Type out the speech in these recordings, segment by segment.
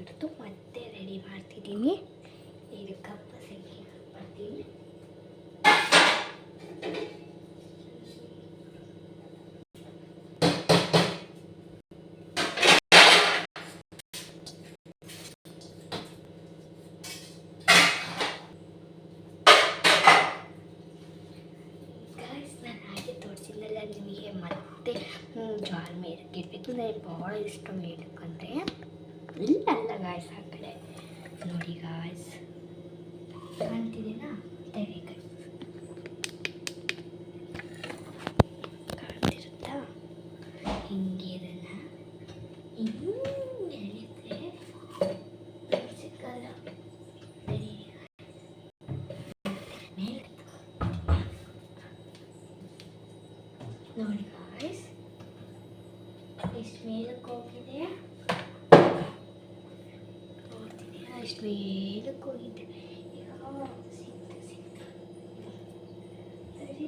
ತೆಗೆದು ಮತ್ತೆ ರೆಡಿ ಮಾಡ್ತಿದ್ದೀನಿ. ಇದು ಕಪ್ಪ ಸೆಕೆ ಬರ್ತೀನಿ. ನಾನು ಹಾಗೆ ತೋರಿಸಿದ್ನಲ್ಲ ನಿಮಗೆ ಮತ್ತೆ ಜಾರ್ ಮೇಡಕ್ಕೆ ಇರಬೇಕು. ನನಗೆ ಭಾಳ ಇಷ್ಟ ಮೇಡಕ್ಕಂದರೆ ಇಲ್ಲಲ್ಲ ಗಾಯ್ಸ್ ಆ ಕಡೆ ನೋಡಿ ಗಾಯ್ಸ್ ಕಾಣ್ತಿದ್ದೀನಾ ತಡಿ ಕಾಣ್ತಿರುತ್ತಾ ಹಿಂಗೆ ಇದನ್ನ ಹಿಂಗೆ ಎಳಿದ್ರೆ ಸಿಕ್ಕಲ್ಲ ನೋಡಿ ಗಾಯ್ಸ್ ಎಷ್ಟು ಮೇಲಕ್ಕೆ ಹೋಗಿದೆ ನೋಡ್ತಿದ್ದೀರಾ ಎಷ್ಟು ಮೇಲಕ್ಕೆ ಹೋಗಿದೆ. ಈಗ ಸಿಕ್ತು ಸರಿ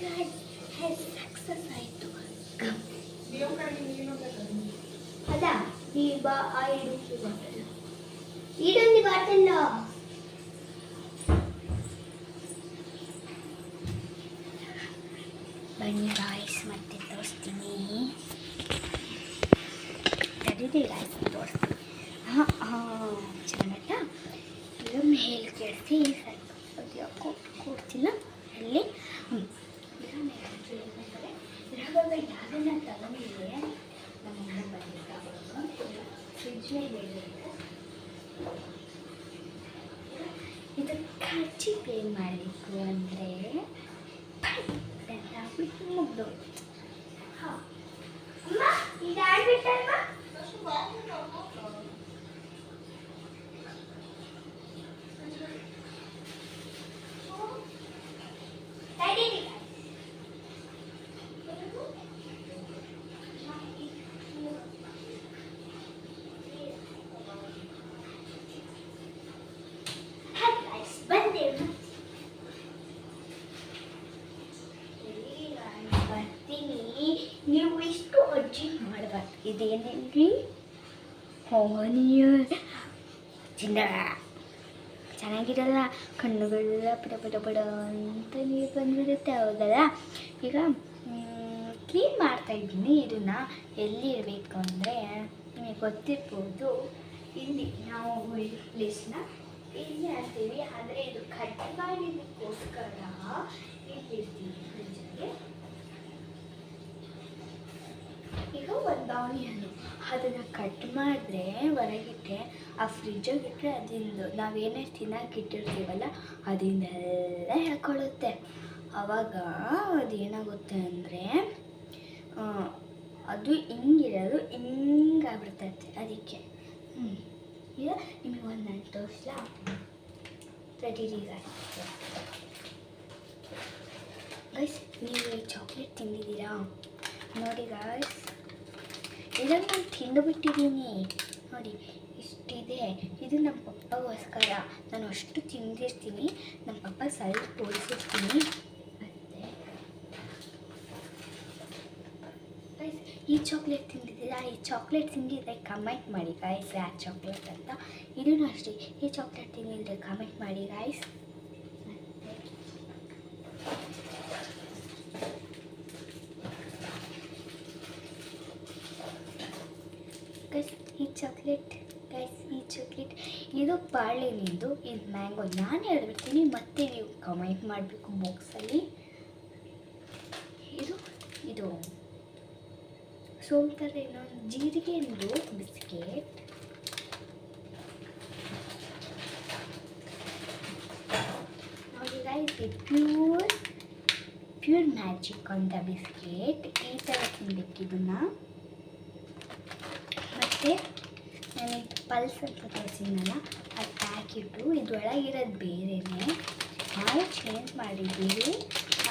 ಗಾಯ್ಸ್ ಸಕ್ಸಸ್ ಆಯಿತು. ಅಲ್ಲ ಈ ಬಾ ಆ ಇಡೊಂದು ಬಾಟಲ್ಲ ಬನ್ನಿ ಗಾಯ್ಸ್ ಮತ್ತೆ ತೋರಿಸ್ತೀನಿ. ತಡೀರಿ ಗಾಯ್ಸ್ ತೋರಿಸ್ತೀನಿ. ಚೆನ್ನಾಗೈತಾ ಇದು ಮೇಲೆ ಕೆಡಿಸಿ ಸ್ವಲ್ಪ ಯಾಕೋ ಕೊಡ್ತಿಲ್ಲ ಅಲ್ಲಿ ಇವಾಗ ಯಾರನ್ನ ತಗೊಂಡಿದೆ ನಮ್ಮಮ್ಮ ಬಂದಿದ್ದ ಫ್ರಿಜ್ ಮೇಲೆ ಇದು ಕಚ್ಚಿ ಏನು ಮಾಡಬೇಕು ಅಂದರೆ ಮುಗ್ದು ನೀವು ಇಷ್ಟು ಅಡ್ಜಸ್ಟ್ ಮಾಡಬಾರ್ದು. ಇದೇನೇನ್ರಿ ಆನಿಯನ್ ಚಿನ್ನ ಚೆನ್ನಾಗಿರಲ್ಲ, ಕಣ್ಣುಗಳೆಲ್ಲ ಪಡ ಪಡ ಪಡ ಅಂತ ನೀರು ಬಂದ್ಬಿಡುತ್ತೆ. ಹೌದಲ್ಲ ಈಗ ಕ್ಲೀನ್ ಮಾಡ್ತಾಯಿದ್ದೀನಿ. ಇದನ್ನು ಎಲ್ಲಿ ಇರಬೇಕು ಅಂದರೆ ನಿಮಗೆ ಗೊತ್ತಿರ್ಬೋದು, ಇಲ್ಲಿ ನಾವು ಪ್ಲೇಸ್ನ ಇಲ್ಲಿ ಹಾಕ್ತೀವಿ. ಆದರೆ ಇದು ಕಟ್ ಮಾಡಿದ್ದಕ್ಕೋಸ್ಕರ ಇಲ್ಲಿರ್ತೀವಿ ಫ್ರಿಜ್ಜಲ್ಲಿ. ಈಗ ಒಂದು ಆನಿಯನ್ನು ಅದನ್ನು ಕಟ್ ಮಾಡಿದ್ರೆ ಹೊರಗಿಟ್ಟೆ ಆ ಫ್ರಿಜ್ಜಲ್ಲಿ ಇಟ್ಟರೆ ಅದಿಂದ ನಾವೇನೇ ತಿನ್ನೋಕ್ಕಿಟ್ಟಿರ್ತೀವಲ್ಲ ಅದನ್ನೆಲ್ಲ ಹೇಳ್ಕೊಳ್ಳುತ್ತೆ. ಆವಾಗ ಅದೇನಾಗುತ್ತೆ ಅಂದರೆ ಅದು ಹಿಂಗಿರೋದು ಹಿಂಗಾಗ್ಬಿಡ್ತೈತೆ. ಅದಕ್ಕೆ ಈಗ ನಿಮಗೆ ಒಂದು ನಾನು ತೋರಿಸ್ಲಾ ತಡೀರಿ ಗೈಸ್. ನೀವು ಚಾಕ್ಲೇಟ್ ತಿಂದಿದ್ದೀರಾ ನೋಡಿ ಗಾಯ್ಸ್. ಇದನ್ನು ನಾನು ತಿಂದುಬಿಟ್ಟಿದ್ದೀನಿ ನೋಡಿ, ಇಷ್ಟಿದೆ. ಇದು ನಮ್ಮ ಪಪ್ಪಗೋಸ್ಕರ ನಾನು ಅಷ್ಟು ತಿಂದಿರ್ತೀನಿ. ನಮ್ಮ ಪಪ್ಪ ಸ್ವಲ್ಪ ತೋರಿಸಿರ್ತೀನಿ. ಮತ್ತು ಗೈಸ್ ಈ ಚಾಕ್ಲೇಟ್ ತಿಂದಿದ್ದೀರಾ? ಈ ಚಾಕ್ಲೇಟ್ ತಿಂದಿದ್ರೆ ಕಮೆಂಟ್ ಮಾಡಿ ಗಾಯ್ಸ್ ಯಾವ ಚಾಕ್ಲೇಟ್ ಅಂತ. ಇದೂ ಅಷ್ಟೇ, ಈ ಚಾಕ್ಲೇಟ್ ತಿಂದಿದ್ರೆ ಕಮೆಂಟ್ ಮಾಡಿ ಗಾಯ್ಸ್. ಈ ಚಾಕ್ಲೇಟ್ ಇದು ಬಾಳೆಹಣ್ಣಿಂದು, ಇದು ಮ್ಯಾಂಗೋ. ನಾನು ಹೇಳ್ಬಿಡ್ತೀನಿ ಮತ್ತೆ ನೀವು ಕಮೆಂಟ್ ಮಾಡಬೇಕು ಬಾಕ್ಸಲ್ಲಿ. ಇದು ಸೋಮ್ ಥರ ಇನ್ನೊಂದು ಜೀರಿಗೆಂದು ಬಿಸ್ಕೆಟ್. ನೋಡಿ ಗಾಯ್ಸ್, ಇದು ಪ್ಯೂರ್ ಮ್ಯಾಜಿಕ್ ಅಂತ ಬಿಸ್ಕೆಟ್. ಈ ಥರ ತಿನ್ಬೇಕು ಇದನ್ನು. ಮತ್ತು ನಾನು ಪಲ್ಸ್ ಅಂತ ತೋರಿಸಿದ್ನಲ್ಲ ಅದು ಪ್ಯಾಕೆಟು, ಇದೊಳಗಿರೋದು ಬೇರೆಯೇ, ನಾವು ಚೇಂಜ್ ಮಾಡಿದ್ದೀವಿ.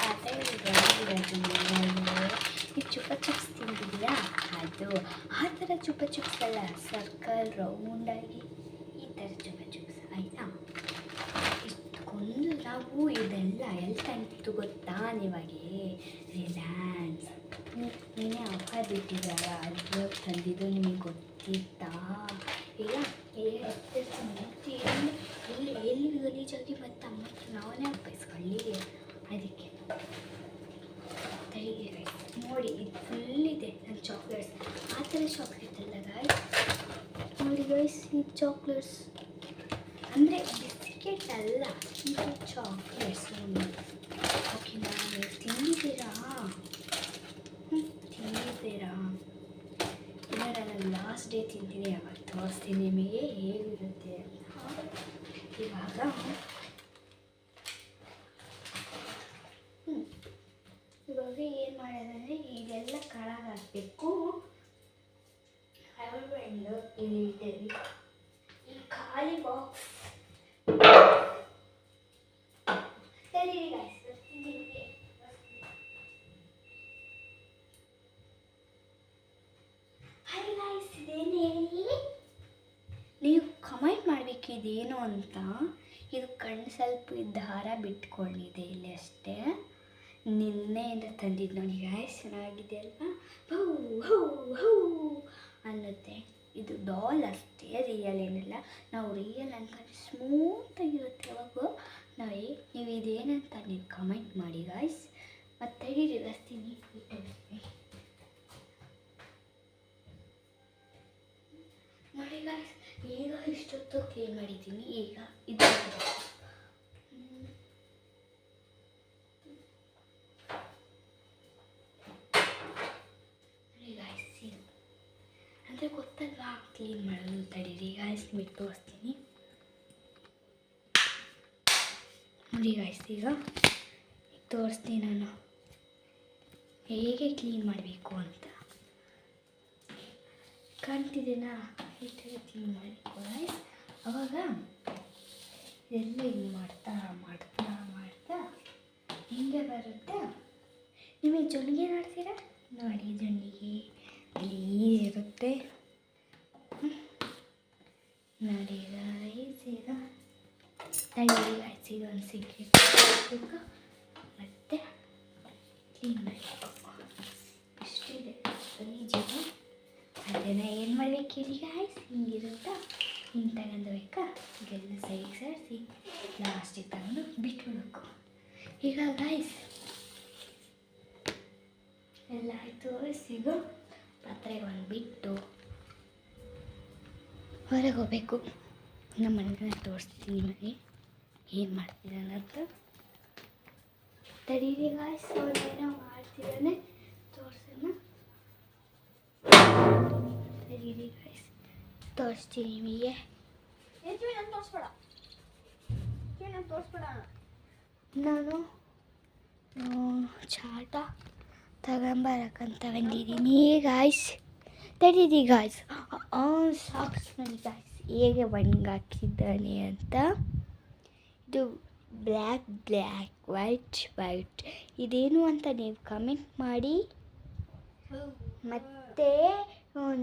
ಆದರೆ ಇದೊಳಗಿರೋದು ಈ ಚುಪ್ಪ ಚಿಪ್ಸ್ ತಿಂದಿದ್ದೀರಾ ಅದು ಆ ಥರ ಚುಪ್ಪ ಚಿಪ್ಸ್ ಅಲ್ಲ, ಸರ್ಕಲ್ ರೌಂಡಾಗಿ ಈ ಥರ ಚುಪ್ಪ ಚಿಪ್ಸ್ ಆಯಿತಾ. ಇಷ್ಟೊಂದು ನಾವು ಇದೆಲ್ಲ ಎಲ್ಲಿ ತಂತು ಗೊತ್ತಾ ನಿಮಗೆ? ರಿಲಯನ್ಸ್ ನೀನೇ ಆಫರ್ ಬಿಟ್ಟಿದ್ದಾರ ಅದು ತಂದಿದ್ದು ನಿಮಗೆ ಗೊತ್ತಿತ್ತಾ? ಈಗ ಎಲ್ಲಿ ಗಲೀಜಾಗಿ ಮತ್ತು ಅಮ್ಮ ನಾವೇ ಬಯಸ್ಕೊಳ್ಳಿ ಅದಕ್ಕೆ ತಳಿಗೆ ನೋಡಿ ಇದು ಫುಲ್ ಇದೆ ನನ್ನ ಚಾಕ್ಲೇಟ್ಸ್. ಆ ಥರ ಚಾಕ್ಲೇಟ್ ಅಲ್ಲ ಗಾಯ್ಸ್, ನೋಡಿ ಗೈಸ್ ಈ ಚಾಕ್ಲೇಟ್ಸ್ ಅಂದರೆ ಬಿಸ್ಕೆಟ್ ಅಲ್ಲ, ಇದು ಚಾಕ್ಲೇಟ್ಸ್. ಓಕೆನಾ? ನೀವು ತಿಂದಿದ್ದೀರಾ? ತಿಂದಿದ್ದೀರಾ? ಇಲ್ಲ ನಾನು ಲಾಸ್ಟ್ ಡೇ ತಿಂತೀನಿ, ಅವಾಗ ತೋರಿಸ್ತೀನಿ ನಿಮಗೆ ಹೇಗಿರುತ್ತೆ ಅಂತ. ಇವಾಗ ಏನು ಮಾಡೋದಂದರೆ ಇದೆಲ್ಲ ಕೆಳಗೆ ಹಾಕಬೇಕು. ಹೈಬ್ರಿಡ್ ಇಲ್ಲಿ ಈ ಖಾಲಿ ಬಾಕ್ಸ್ ನೀವು ಕಮೆಂಟ್ ಮಾಡಬೇಕು ಇದೇನು ಅಂತ. ಇದು ಕಣ್ಣು ಸ್ವಲ್ಪ ದಾರ ಬಿಟ್ಕೊಂಡಿದೆ ಇಲ್ಲಿ ಅಷ್ಟೇ, ನಿನ್ನೆಯಿಂದ ತಂದಿದ್ದು ನೋಡಿ ಗಾಯ್ಸ್. ಚೆನ್ನಾಗಿದೆ ಅಲ್ವಾ? ಹೌ ಹೌ ಹೌ ಅನ್ನುತ್ತೆ. ಇದು ಡಾಲ್ ಅಷ್ಟೇ, ರಿಯಲ್ ಏನಿಲ್ಲ. ನಾವು ರಿಯಲ್ ಅನ್ಕೊಂಡು ಸ್ಮೂತಾಗಿರುತ್ತೆ. ಅವಾಗ ನೋಡಿ ನೀವು ಇದೇನಂತ ನೀವು ಕಮೆಂಟ್ ಮಾಡಿ ಗಾಯ್ಸ್. ಮತ್ತೆ ರಿವರ್ಸ್ತೀನಿ ನೋಡಿ ಗಾಯ್ಸ್. ಈಗ ಇಷ್ಟೊತ್ತು ಕ್ಲೀನ್ ಮಾಡಿದ್ದೀನಿ. ಈಗ ಇದು ಅಂದರೆ ಗೊತ್ತಲ್ವಾ ಕ್ಲೀನ್ ಮಾಡೋದು. ತಡೀರಿ ಗಾಯ್ಸ್, ನಿಮಗೆ ತೋರಿಸ್ತೀನಿ ನೋಡಿ ಗಾಯ್ಸ್. ಈಗ ತೋರಿಸ್ತೀನಿ ನಾನು ಹೇಗೆ ಕ್ಲೀನ್ ಮಾಡಬೇಕು ಅಂತ. ಕಾಣ್ತಿದ್ದೀನಾ? ಈ ಥರ ಕ್ಲೀನ್ ಮಾಡಬೇಕು ಗಾಯ್ಸ್. ಅವಾಗ ಎಲ್ಲ ಹಿಂಗೆ ಮಾಡ್ತಾ ಮಾಡ್ತಾ ಮಾಡ್ತಾ ಹಿಂಗೆ ಬರುತ್ತೆ. ನಿಮಗೆ ಜೊಂಡಿಗೆ ನೋಡ್ತೀರಾ? ನೋಡಿ ಜೊಂಡಿಗೆ ಗಲೀಜ್ ಇರುತ್ತೆ ನೋಡಿ ಗಾಯ್ಸ್. ಈಗ ತಡಿ ಗಾಯ್ಸ್, ಇದೊಂದು ಸೀಕ್ರೆಟ್ ಹಾಕಬೇಕು ಮತ್ತು ಕ್ಲೀನ್ ಮಾಡಬೇಕು. ಇಷ್ಟಿದೆ ಗಲೀಜಿಗೆ. ಅದನ್ನು ಏನು ಮಾಡಬೇಕು ಹೇಳಿ ಗಾಯ್ಸ್? ಹಿಂಗಿರುತ್ತಾ ಹಿಂಗೆ ತಗೊಂಡ್ಬೇಕಾ? ಈಗೆಲ್ಲ ಸೈಡ್ ಸೇರಿಸಿ ಲಾಸ್ಟಿಗೆ ತಗೊಂಡು ಬಿಟ್ಬಿಡ್ಬೇಕು. ಈಗ ಗಾಯ್ಸ್ ಎಲ್ಲ ಆಯಿತು. ಸಿಗೋ ಪಾತ್ರೆಗೆ ಒಂದು ಬಿಟ್ಟು ಹೊರಗೆ ಹೋಗಬೇಕು. ನಮ್ಮ ಮನೆಗೆ ತೋರಿಸ್ತೀನಿ ನಿಮಗೆ ಏನು ಮಾಡ್ತಿದ್ದಾನೆ ಅಂತ. ತಡೀರಿ ಗಾಯ್ಸ್, ಏನೋ ಮಾಡ್ತಿದ್ದಾನೆ ತೋರಿಸೋಣ. ತಡೀರಿ ಗಾಯ್ಸ್, ತೋರಿಸ್ತೀನಿ ನಿಮಗೆ. ನಾನು ಚಾಟ ತಗೊಂಬರಕ್ಕಂತ ಬಂದಿದ್ದೀನಿ ಗಾಯ್ಸ್. ತಡೀರಿ ಗಾಯ್ಸ್, ಸಾಕ್ಸ್ ನೋಡಿ ಗಾಯ್ಸ್ ಹೇಗೆ ಒಣಗಾಕಿದ್ದಾನೆ ಅಂತ. ಇದು ಬ್ಲ್ಯಾಕ್ ಬ್ಲ್ಯಾಕ್ ವೈಟ್ ವೈಟ್ ಇದೇನು ಅಂತ ನೀವು ಕಮೆಂಟ್ ಮಾಡಿ. ಮತ್ತು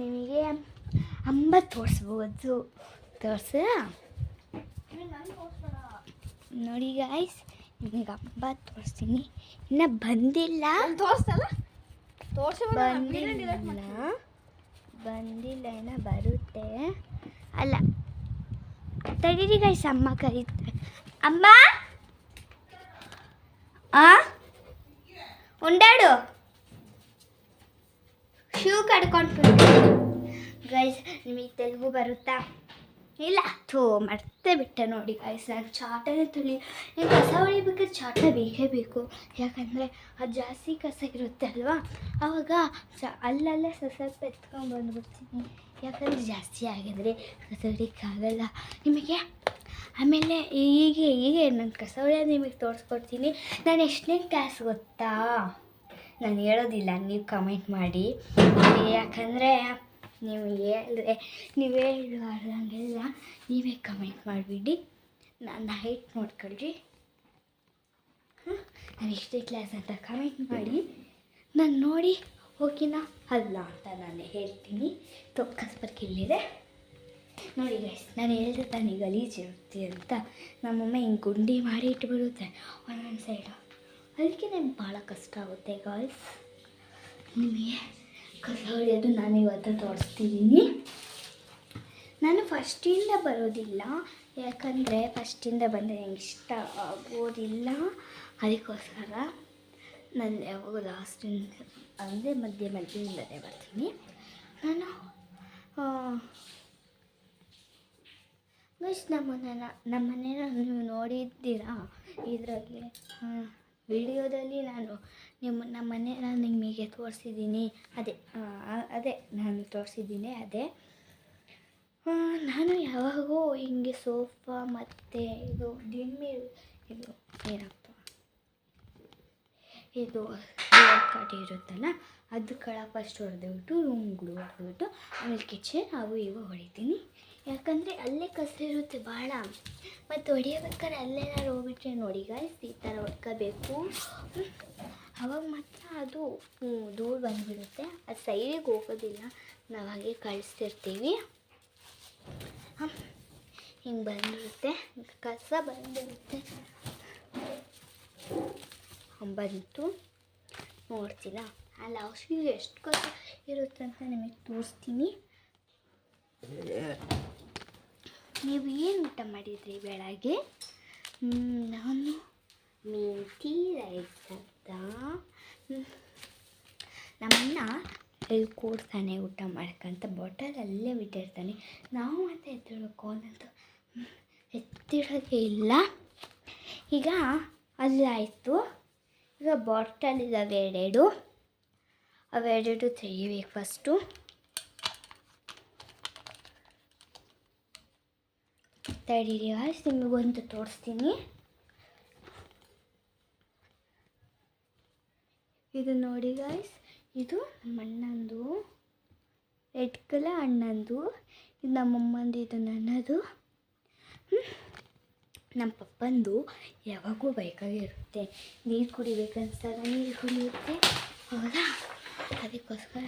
ನಿಮಗೆ ಅಂಬ ತೋರಿಸ್ಬೋದು. ನೋಡಿ ಗಾಯ್ಸ್, ನಿಮಗೆ ಅಂಬ ತೋರಿಸ್ತೀನಿ. ಇನ್ನು ಬಂದಿಲ್ಲ, ಬಂದಿಲ್ಲ ಏನೋ ಬರುತ್ತೆ. ಅಲ್ಲ ತಡೀರಿ ಗಾಯ್ಸ್, ಅಮ್ಮ ಕರೀತಾರೆ. ಅಮ್ಮ ಉಂಡಾಡು ಶೂ ಕಡ್ಕೊಂಡು ಗೈಸ್. ನಿಮಗೆ ತೆಲುಗು ಬರುತ್ತಾ? ಇಲ್ಲ ಥೋ ಮರ್ತೇ ಬಿಟ್ಟೆ ನೋಡಿ ಗೈಸ್. ನಾನು ಚಾಟನೇ ನಾನು ಕಸ ಹೊಡಿಬೇಕಾದ್ರೆ ಚಾಟ ಬೇಕೇ ಬೇಕು. ಯಾಕಂದರೆ ಅದು ಜಾಸ್ತಿ ಕಸ ಇರುತ್ತೆ ಅಲ್ವಾ, ಆವಾಗ ಅಲ್ಲಲ್ಲೇ ಸ್ವಲ್ಪ ಎತ್ಕೊಂಡು ಬಂದುಬಿಡ್ತೀನಿ. ಯಾಕಂದರೆ ಜಾಸ್ತಿ ಆಗಿದ್ರೆ ಕಸ ಹೊಡಿಯೋಕ್ಕಾಗಲ್ಲ ನಿಮಗೆ. ಆಮೇಲೆ ಹೀಗೆ ನಾನು ಕಸ ಹೊಡೆಯೋದು ನಿಮಗೆ ತೋರಿಸ್ಕೊಡ್ತೀನಿ. ನಾನು ಎಷ್ಟನೇ ಕ್ಲಾಸ್ ಗೊತ್ತಾ? ನಾನು ಹೇಳೋದಿಲ್ಲ, ನೀವು ಕಮೆಂಟ್ ಮಾಡಿ. ಯಾಕಂದರೆ ನೀವು ಹೇಳಲಾರ್ದಂಗೆಲ್ಲ ನೀವೇ ಕಮೆಂಟ್ ಮಾಡಿಬಿಡಿ. ನನ್ನ ಹೈಟ್ ನೋಡ್ಕೊಳ್ರಿ. ನಾನು ಎಷ್ಟೇ ಕ್ಲಾಸ್ ಅಂತ ಕಮೆಂಟ್ ಮಾಡಿ. ನಾನು ನೋಡಿ ಓಕೆನಾ ಅಲ್ಲ ಅಂತ ನಾನು ಹೇಳ್ತೀನಿ. ಕಸ್ಬರ್ಕ್ ಇಲ್ಲಿದೆ ನೋಡಿ ಗೈಸ್. ನಾನು ಹೇಳಿದೆ ತಾನೇ ಗಲೀಜಿರುತ್ತೆ ಅಂತ. ನಮ್ಮಮ್ಮ ಹಿಂಗೆ ಗುಂಡಿ ಮಾಡಿ ಇಟ್ಬಿಡುತ್ತೆ ಒಂದೊಂದು ಸೈಡು. ಅದಕ್ಕೆ ನನಗೆ ಭಾಳ ಕಷ್ಟ ಆಗುತ್ತೆ ಗಾಯ್ಸ್. ನಿಮಗೆ ಕಸ ಹೊಡೆಯೋದು ನಾನು ಇವತ್ತು ತೋರಿಸ್ತಿದ್ದೀನಿ. ನಾನು ಫಸ್ಟಿಂದ ಬರೋದಿಲ್ಲ, ಯಾಕಂದರೆ ಫಸ್ಟಿಂದ ಬಂದರೆ ನಂಗೆ ಇಷ್ಟ ಆಗೋದಿಲ್ಲ. ಅದಕ್ಕೋಸ್ಕರ ನಾನು ಯಾವಾಗ ಲಾಸ್ಟಿಂದ ಅಂದರೆ ಮಧ್ಯದಿಂದಲೇ ಬರ್ತೀನಿ. ನಾನು ಗೈಸ್ ನಮ್ಮ ಮನೇನ ನೀವು ನೋಡಿದ್ದೀರಾ ಇದರಲ್ಲಿ ವಿಡಿಯೋದಲ್ಲಿ. ನಾನು ನಮ್ಮ ಮನೇನ ನಿಮಗೆ ತೋರಿಸಿದ್ದೀನಿ. ಅದೇ ನಾನು ತೋರಿಸಿದ್ದೀನಿ. ನಾನು ಯಾವಾಗೂ ಹಿಂಗೆ ಸೋಫಾ ಮತ್ತು ಇದು ಇದು ಏನಪ್ಪ ಇದು ಕಾಟಿ ಇರುತ್ತಲ್ಲ ಅದು ಫಸ್ಟ್ ಹೊಡೆದ್ಬಿಟ್ಟು ರೂಮ್ಗಳು ಹೊಡೆದ್ಬಿಟ್ಟು ಆಮೇಲೆ ಕಿಚನ್ ಅವು ಇವು ಹೊಡಿತೀನಿ. ಯಾಕಂದರೆ ಅಲ್ಲೇ ಕಸ ಇರುತ್ತೆ ಭಾಳ. ಮತ್ತು ಹೊಡಿಯೋಬೇಕಾದ್ರೆ ಅಲ್ಲೇನಾದ್ರು ಹೋಗ್ಬಿಟ್ರೆ ನೋಡಿ ಗಾಯ್ಸ್ ಈ ಥರ ಹೊಡ್ಕೋಬೇಕು. ಅವಾಗ ಮಾತ್ರ ಅದು ಧೂಳು ಬಂದುಬಿಡುತ್ತೆ. ಅದು ಸೈಡಿಗೆ ಹೋಗೋದಿಲ್ಲ, ನಾವು ಹಾಗೆ ಕಳಿಸ್ತಿರ್ತೀವಿ. ಹಿಂಗೆ ಬಂದಿರುತ್ತೆ, ಕಸ ಬಂದಿರುತ್ತೆ. ಬಂತು ನೋಡ್ತೀರಾ ಆ ಲಾಸ್ಟಿಗೆ ಎಷ್ಟು ಕಸ ಇರುತ್ತೆ ಅಂತ ನಿಮಗೆ ತೋರಿಸ್ತೀನಿ. ನೀವು ಏನು ಊಟ ಮಾಡಿದ್ರಿ ಬೆಳಗ್ಗೆ? ನಾನು ಮೆಂತಿ ರೈಸ್ ಅಂತ. ನಮ್ಮನ್ನ ಎಲ್ಲಿ ಕೂಡ್ತಾನೆ ಊಟ ಮಾಡ್ಕಂತ ಬಾಟಲಲ್ಲೇ ಬಿಟ್ಟಿರ್ತಾನೆ. ನಾವು ಮತ್ತೆ ಎತ್ತಿಡಬೇಕು ಅನ್ನೋದು ಎತ್ತಿಡೋದೇ ಇಲ್ಲ. ಈಗ ಅಲ್ಲಾಯಿತು. ಈಗ ಬಾಟಲ್ ಇದ್ದಾವೆ ಅವೆರಡು ತೆಗಿಬೇಕು ಫಸ್ಟು. ತಡೀರಿ ಗಾಯ್ಸ್, ನಿಮಗೊಂದು ತೋರಿಸ್ತೀನಿ. ಇದು ನೋಡಿ ಗಾಯ್ಸ್, ಇದು ನಮ್ಮ ಅಣ್ಣಂದು ರೆಡ್ ಕಲರ್ ಅಣ್ಣಂದು, ಇದು ನಮ್ಮಮ್ಮಂದು, ಇದು ನನ್ನದು. ನಮ್ಮ ಪಪ್ಪಂದು ಯಾವಾಗೂ ಬೇಕಾಗಿರುತ್ತೆ. ನೀರು ಕುಡಿಬೇಕನ್ಸಾಗ ನೀರು ಕುಡಿಯುತ್ತೆ, ಹೌದಾ? ಅದಕ್ಕೋಸ್ಕರ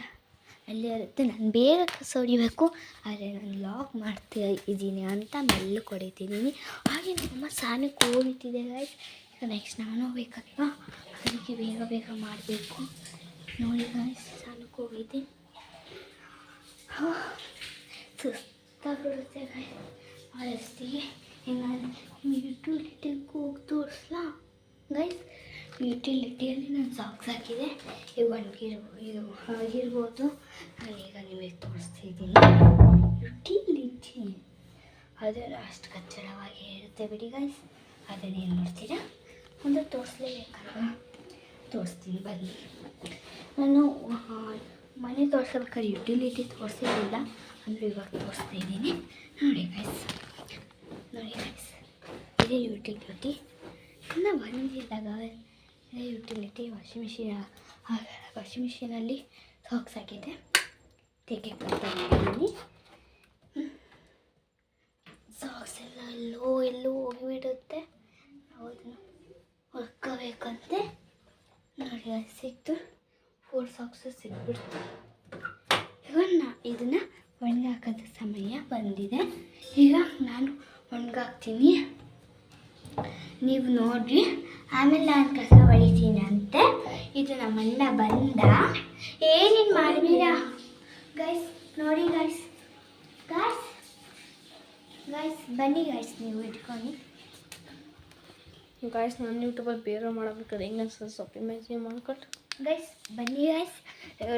ಅಲ್ಲೇ ಇರುತ್ತೆ. ನಾನು ಬೇಗ ಕಸ ಹೊಡಿಬೇಕು, ಆದರೆ ನಾನು ಲಾಗ್ ಮಾಡ್ತಿದ್ದೀನಿ ಅಂತ ಮೆಲ್ಲ ಹೊಡಿತಿದ್ದೀನಿ. ಹಾಗೆ ನಮ್ಮಮ್ಮ ಸ್ನಾನಕ್ಕೆ ಹೋಗ್ಬಿಟ್ಟಿದೆ ಗಾಯ್ಸ್. ಈಗ ನೆಕ್ಸ್ಟ್ ನಾನು ಹೋಗ್ಬೇಕಲ್ವಾ, ಅದಕ್ಕೆ ಬೇಗ ಮಾಡಬೇಕು. ನೋಡಿ ಗಾಯ್ಸ್, ಸ್ನಾನಕ್ಕೆ ಹೋಗಿದ್ದೆ. ಸುಸ್ತಾಗ್ಬಿಡುತ್ತೆ ಗಾಯ್ಸ್ ಆಳಸ್ತಿಗೆ. ನಾನು ಯುಟಿಲಿಟಿಗೆ ಹೋಗಿ ತೋರಿಸ್ಲಾ ಗಾಯ್ಸ್? ಯುಟಿಲಿಟಿಯಲ್ಲಿ ನಾನು ಸಾಕ್ಸ್ ಹಾಕಿದೆ. ಈಗ ಇದು ಆಗಿರ್ಬೋದು. ನಾನೀಗ ನಿಮಗೆ ತೋರಿಸ್ತಿದ್ದೀನಿ. ಯುಟಿಲಿಟಿ ಅದನ್ನು ಅಷ್ಟು ಕಚ್ಚಡವಾಗಿ ಇರುತ್ತೆ ಬಿಡಿ ಗಾಯ್ಸ್. ಅದನ್ನೇನು ನೋಡ್ತೀರಾ, ಒಂದು ತೋರಿಸ್ಲೇಬೇಕಲ್ವ? ತೋರಿಸ್ತೀನಿ ಬನ್ನಿ. ನಾನು ಮನೆ ತೋರಿಸ್ಬೇಕಾದ್ರೆ ಯುಟಿಲಿಟಿ ತೋರಿಸಿರಲಿಲ್ಲ, ಅಂದರೆ ಇವಾಗ ತೋರಿಸ್ತಾಯಿದ್ದೀನಿ. ನೋಡಿ ಗಾಯ್ಸ್, ಇದೇ ಯುಟಿಲಿಟಿ. ಇನ್ನು ಬಂದಿದ್ದಾಗ ಇದೇ ಯುಟಿಲಿಟಿ ವಾಷಿಂಗ್ ಮಿಷಿನಲ್ಲಿ ಸಾಕ್ಸ್ ಹಾಕಿದ್ದೆ. ತೆಗೆದುಕೊಂಡಿದ್ದೀನಿ. ಸಾಕ್ಸ್ ಎಲ್ಲ ಎಲ್ಲೋ ಹೋಗಿಬಿಡುತ್ತೆ. ಅದನ್ನು ಹೊರ್ಕೋಬೇಕಂತೆ. ನೋಡಿ ಸಿಕ್ತು, 4 ಸಾಕ್ಸು ಸಿಕ್ಬಿಡ್ತು. ಇವಾಗ ಇದನ್ನು ಒಣಗಾಕೋದು ಸಮಯ ಬಂದಿದೆ. ಈಗ ನಾನು ಒಣಗಾಕ್ತೀನಿ, ನೀವು ನೋಡಿರಿ. ಆಮೇಲೆ ನಾನು ಕಸ ಹೊಡಿತೀನಿ ಅಂತೆ. ಇದು ನಮ್ಮಣ್ಣ ಬಂದ. ಏನೇನು ಮಾಡಬೇಡ ಗೈಸ್, ನೋಡಿ ಗಾಯ್ಸ್ ಬನ್ನಿ ಗಾಯ್ಸ್, ನೀವು ಇಟ್ಕೊಂಡು ಗಾಯ್ಸ್. ನಾನು ಯೂಟ್ಯೂಬಲ್ಲಿ ಬೇರೆ ಮಾಡಬೇಕಾದ್ರೆ ಹೆಂಗೆ ಅನ್ಸುತ್ತೆ ಸ್ವಲ್ಪ ಇಮ್ಯಾಜಿನ್ ಮಾಡ್ಕೊಟ್ಟು ಗೈಸ್ ಬನ್ನಿ ಗಾಯ್ಸ್.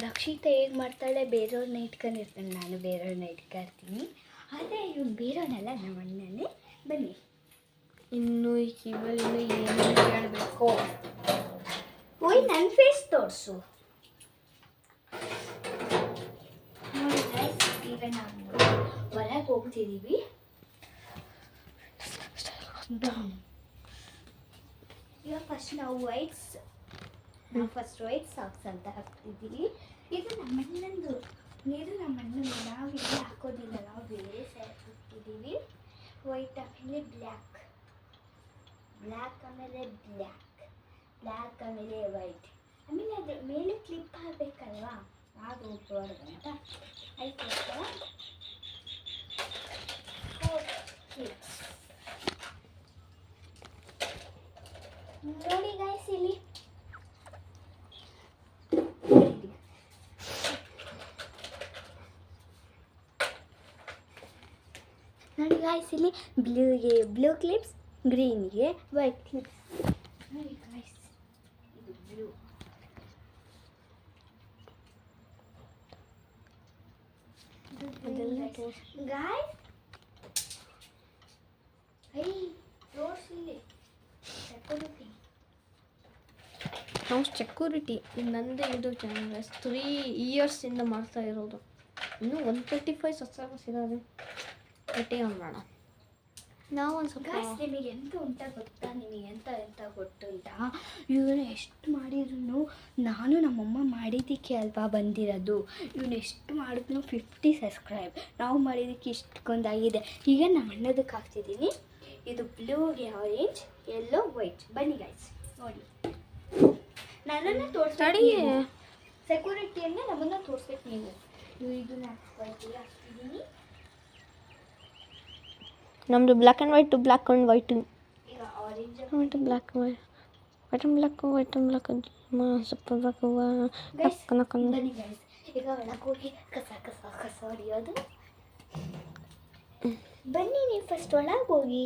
ರಕ್ಷಿತಾ ಹೇಗೆ ಮಾಡ್ತಾಳೆ, ಬೇರೆಯವ್ರನ್ನ ಇಟ್ಕೊಂಡಿರ್ತಾನೆ, ನಾನು ಬೇರೆಯವ್ರನ್ನ ಇಟ್ಕೊಳ್ತೀನಿ. ಆದರೆ ಇವ್ನು ಬೇರೆಯವನ್ನೆಲ್ಲ ನಮ್ಮ ಅಣ್ಣನೇ. ಬನ್ನಿ. ಇನ್ನು ಈ ಕಿವಿಯಲ್ಲಿ ಏನೇನು ಹೇಳಬೇಕು? ಓಯ್ ನನ್ನ ಫೇಸ್ ತೋರಿಸು. ನೋಡಿ ಗೈಸ್, ಈಗ ನಾವು ಹೊರಗೆ ಹೋಗ್ತಿದ್ದೀವಿ. ಈಗ ಫಸ್ಟ್ ನಾವು ವೈಟ್ ಸಾಕ್ಸ್ ಅಂತ ಹಾಕ್ತಿದ್ದೀವಿ. ಇದು ನಮ್ಮಣ್ಣಂದು ನೀರು. ನಮ್ಮಣ್ಣಂದು ನಾವು ಇಲ್ಲಿ ಹಾಕೋದಿಲ್ಲ, ನಾವು ಬೇರೆ ಸೈಡ್ ಹಾಕ್ತಿದ್ದೀವಿ. ವೈಟ್ ಆಮೇಲೆ ಬ್ಲ್ಯಾಕ್ ಆಮೇಲೆ ಬ್ಲ್ಯಾಕ್ ಆಮೇಲೆ ವೈಟ್. ಆಮೇಲೆ ಅದ್ರ ಮೇಲೆ ಕ್ಲಿಪ್ ಹಾಕಬೇಕಲ್ವಾ, ಅದು ಹೋಗ್ಬಾರ್ದು ಅಂತ ಅದಕ್ಕೋಸ್ಕರ ನೋಡಿ ಗಾಯ್ಸ್, ಇಲ್ಲಿ ಗಾಯ್ಸ್ ಇಲ್ಲಿ ಬ್ಲೂಗೆ ಬ್ಲೂ ಕ್ಲಿಪ್ಸ್, ಗ್ರೀನ್ಗೆ ವೈಟ್ ಕ್ಲಿಪ್ಸ್. ನೋಡಿ ಗಾಯ್ಸ್ ಇದು ಬ್ಲೂ. ಅದೆಲ್ಲ ತೋರ್ಸು. ಗಾಯ್ಸ್ ಐ ತೋರಿಸಿಲ್ಲಿ ಸೆಕ್ಯೂರಿಟಿ. ನಾವು ಸೆಕ್ಯೂರಿಟಿ ನಂದೇ ಯೂಟ್ಯೂಬ್ ಚಾನಲ್ 3 ಇಯರ್ಸಿಂದ ಮಾಡ್ತಾ ಇರೋದು. ಇನ್ನೂ 135 ಸಬ್ಸ್ಕ್ರೈಬರ್ಸ್ ಇರೋದು. ಆನ್ ಮಾಡೋಣ. ನಾವು ಒಂದು ಸ್ವಲ್ಪ ಗಾಯ್ಸ್ ನಿಮಗೆ ಎಂತ ಉಂಟಾ ಗೊತ್ತಾ, ನಿಮಗೆ ಎಂತ ಗೊತ್ತುಂಟಾ, ಇವನು ಎಷ್ಟು ಮಾಡಿದ್ರು ನಾನು ನಮ್ಮಮ್ಮ ಮಾಡಿದ್ದಕ್ಕೆ ಅಲ್ವಾ ಬಂದಿರೋದು. ಇವನು ಎಷ್ಟು ಮಾಡಿದ್ರು 50 ಸಬ್ಸ್ಕ್ರೈಬ್, ನಾವು ಮಾಡಿದ್ದಕ್ಕೆ ಇಷ್ಟೊಂದಾಗಿದೆ. ಈಗ ನಮ್ಮ ಅಣ್ಣದಕ್ಕೆ ಹಾಕ್ತಿದ್ದೀನಿ. ಇದು ಬ್ಲೂಗೆ ಆರೆಂಜ್, ಯೆಲ್ಲೋ, ವೈಟ್. ಬನ್ನಿ ಗಾಯ್ಸ್ ನೋಡಿ, ನನ್ನನ್ನು ತೋರಿಸ್ತಾಡಿ. ಸೆಕ್ಯೂರಿಟಿಯನ್ನೇ ನಮ್ಮನ್ನು ತೋರಿಸ್ಬೇಕು ನೀವು. ಇದನ್ನ ಹಾಕ್ತಿದ್ದೀನಿ. ನಮ್ಮದು black and white, black and white, ಈಗ orange, white black, white black ಸ್ವಲ್ಪ ಬ್ಲ್ಯಾಕ್. ಬನ್ನಿ ಗೈಸ್ ಈಗ ಒಳಗೆ ಹೋಗಿ ಕಸ ಹೊಡೆಯೋದು. ಬನ್ನಿ ನೀವು ಫಸ್ಟ್ ಒಳಗೆ ಹೋಗಿ.